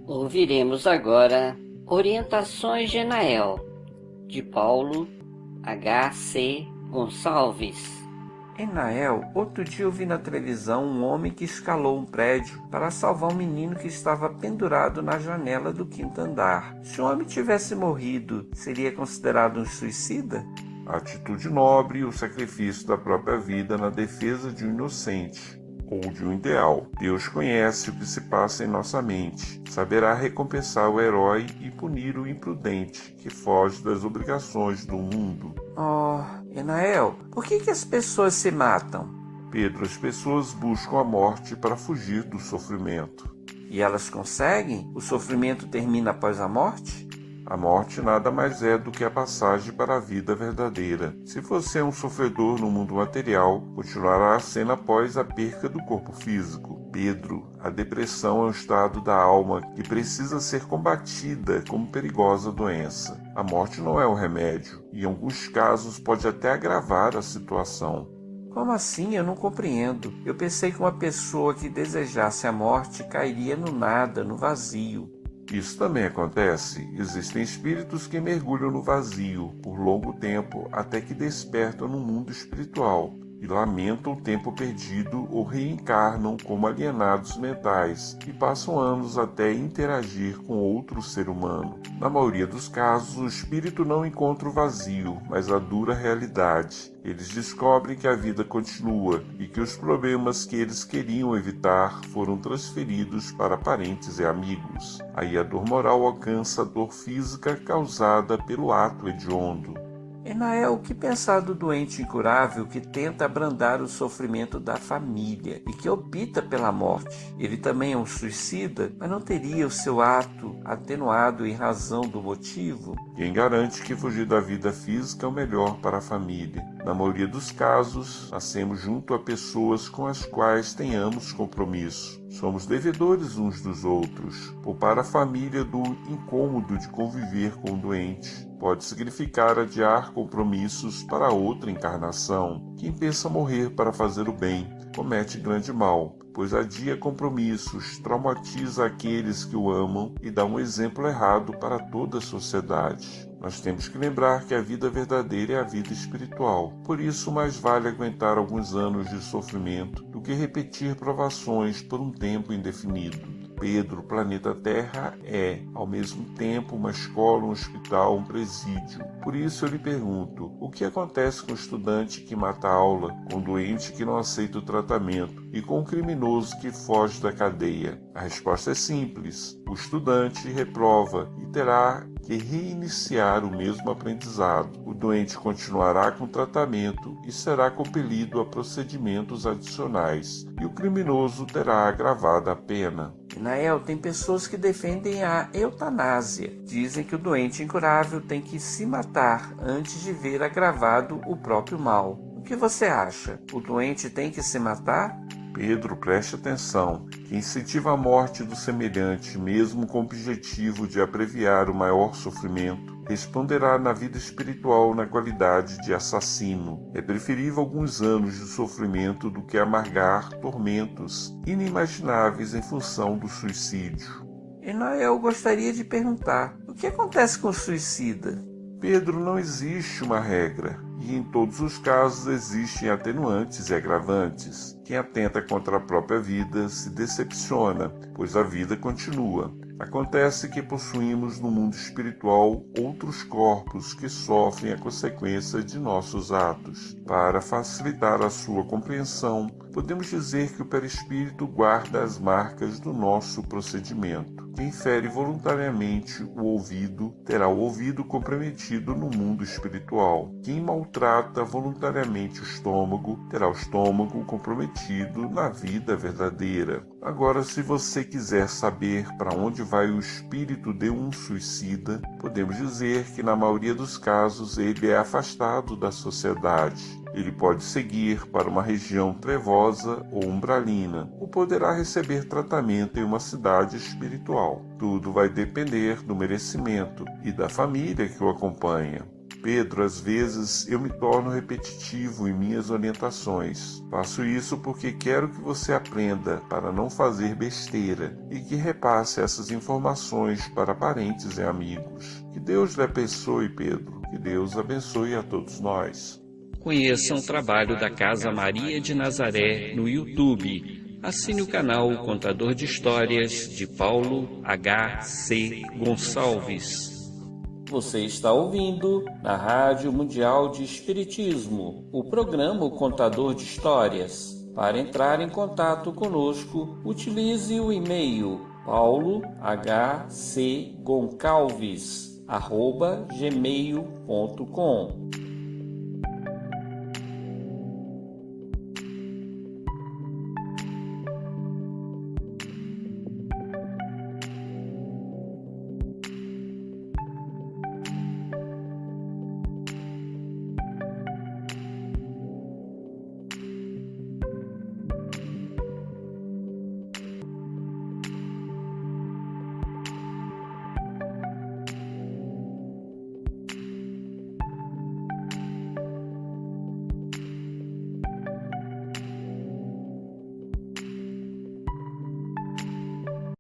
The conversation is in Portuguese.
Ouviremos agora Orientações de Enael, de Paulo H.C. Gonçalves. Enael, outro dia eu vi na televisão um homem que escalou um prédio para salvar um menino que estava pendurado na janela do quinto andar. Se o homem tivesse morrido, seria considerado um suicida? A atitude nobre e o sacrifício da própria vida na defesa de um inocente ou de um ideal. Deus conhece o que se passa em nossa mente, saberá recompensar o herói e punir o imprudente que foge das obrigações do mundo. Oh, Enael, por que as pessoas se matam? Pedro, as pessoas buscam a morte para fugir do sofrimento. E elas conseguem? O sofrimento termina após a morte? A morte nada mais é do que a passagem para a vida verdadeira. Se você é um sofredor no mundo material, continuará sendo após a perca do corpo físico. Pedro, a depressão é um estado da alma que precisa ser combatida como perigosa doença. A morte não é um remédio, e em alguns casos pode até agravar a situação. Como assim? Eu não compreendo. Eu pensei que uma pessoa que desejasse a morte cairia no nada, no vazio. Isso também acontece. Existem espíritos que mergulham no vazio por longo tempo até que despertam no mundo espiritual e lamentam o tempo perdido ou reencarnam como alienados mentais e passam anos até interagir com outro ser humano. Na maioria dos casos, o espírito não encontra o vazio, mas a dura realidade. Eles descobrem que a vida continua e que os problemas que eles queriam evitar foram transferidos para parentes e amigos. Aí a dor moral alcança a dor física causada pelo ato hediondo. Enael, o que pensar do doente incurável que tenta abrandar o sofrimento da família e que opta pela morte? Ele também é um suicida, mas não teria o seu ato atenuado em razão do motivo? Quem garante que fugir da vida física é o melhor para a família? Na maioria dos casos, nascemos junto a pessoas com as quais tenhamos compromisso. Somos devedores uns dos outros. Poupar a família do incômodo de conviver com o doente pode significar adiar compromissos para outra encarnação. Quem pensa morrer para fazer o bem comete grande mal, pois adia compromissos, traumatiza aqueles que o amam e dá um exemplo errado para toda a sociedade. Nós temos que lembrar que a vida verdadeira é a vida espiritual. Por isso, mais vale aguentar alguns anos de sofrimento do que repetir provações por um tempo indefinido. Pedro, o planeta Terra é, ao mesmo tempo, uma escola, um hospital, um presídio. Por isso eu lhe pergunto, o que acontece com o estudante que mata a aula, com o doente que não aceita o tratamento e com o criminoso que foge da cadeia? A resposta é simples. O estudante reprova e terá que reiniciar o mesmo aprendizado. O doente continuará com o tratamento e será compelido a procedimentos adicionais, e o criminoso terá agravada a pena. Enael, tem pessoas que defendem a eutanásia. Dizem que o doente incurável tem que se matar antes de ver agravado o próprio mal. O que você acha? O doente tem que se matar? Pedro, preste atenção. Quem incentiva a morte do semelhante, mesmo com o objetivo de abreviar o maior sofrimento, responderá na vida espiritual na qualidade de assassino. É preferível alguns anos de sofrimento do que amargar tormentos inimagináveis em função do suicídio. Enael, gostaria de perguntar, o que acontece com o suicida? Pedro, não existe uma regra, e em todos os casos existem atenuantes e agravantes. Quem atenta contra a própria vida se decepciona, pois a vida continua. Acontece que possuímos no mundo espiritual outros corpos que sofrem a consequência de nossos atos. Para facilitar a sua compreensão, podemos dizer que o perispírito guarda as marcas do nosso procedimento. Quem fere voluntariamente o ouvido terá o ouvido comprometido no mundo espiritual. Quem maltrata voluntariamente o estômago terá o estômago comprometido na vida verdadeira. Agora, se você quiser saber para onde vai o espírito de um suicida, podemos dizer que na maioria dos casos ele é afastado da sociedade. Ele pode seguir para uma região trevosa ou umbralina, ou poderá receber tratamento em uma cidade espiritual. Tudo vai depender do merecimento e da família que o acompanha. Pedro, às vezes eu me torno repetitivo em minhas orientações. Faço isso porque quero que você aprenda para não fazer besteira e que repasse essas informações para parentes e amigos. Que Deus lhe abençoe, Pedro. Que Deus abençoe a todos nós. Conheçam o trabalho da Casa Maria de Nazaré no YouTube. Assine o canal Contador de Histórias de Paulo H.C. Gonçalves. Você está ouvindo na Rádio Mundial de Espiritismo, o programa O Contador de Histórias. Para entrar em contato conosco, utilize o e-mail paulohcgoncalves@gmail.com.